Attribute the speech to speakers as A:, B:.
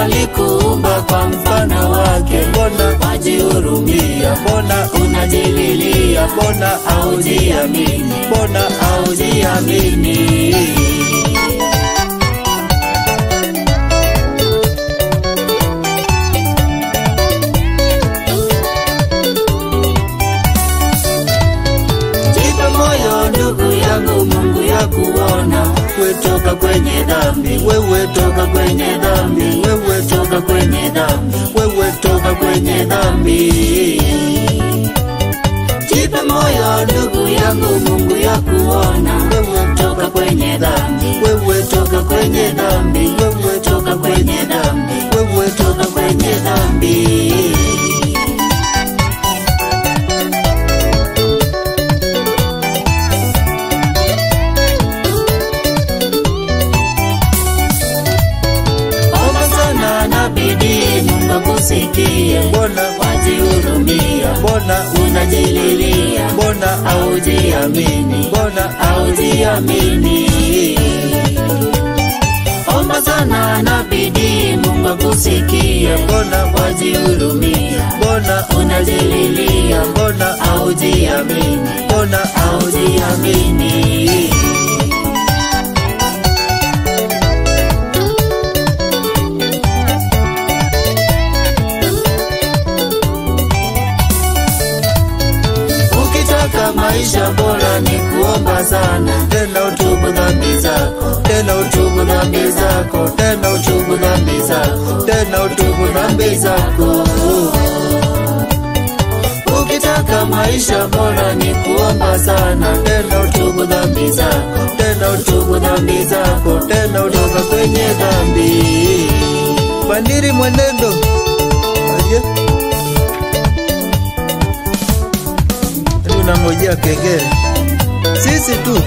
A: alikuumba kwa mfano wake,
B: mbona
A: wajihurumia,
B: mbona
A: unajililia,
B: mbona
A: haujiamini,
B: mbona
A: haujiamini. Jipe moyo ndugu yangu, Mungu ya kuona, toka kwenye dhambi,
B: wewe
A: toka kwenye dhambi,
B: wewe
A: toka kwenye dhambi,
B: wewe
A: toka kwenye dhambi. Jipe moyo ndugu yangu, Mungu ya kuona,
B: wewe
A: toka kwenye dhambi,
B: wewe
A: toka kwenye dhambi,
B: wewe
A: toka kwenye dhambi,
B: wewe
A: toka kwenye dhambi. Mungu akusikie,
B: mbona
A: wajihurumia,
B: mbona
A: unajililia,
B: mbona
A: haujiamini,
B: mbona
A: haujiamini. Omba sana na bidii, Mungu akusikie,
B: mbona
A: wajihurumia,
B: mbona
A: unajililia,
B: mbona
A: haujiamini,
B: mbona
A: haujiamini. Maisha bora ni kuomba sana,
B: tena
A: utubu dhambi zako,
B: tena
A: utubu dhambi zako,
B: tena
A: utubu dhambi zako,
B: tena
A: utubu dhambi zako. Ukitaka maisha bora ni kuomba sana,
B: tena
A: utubu dhambi zako,
B: tena
A: utubu dhambi zako,
B: tena
A: utoka kwenye dhambi.
B: Bandiri mwenendo aje, tunangojea kengele sisi tu.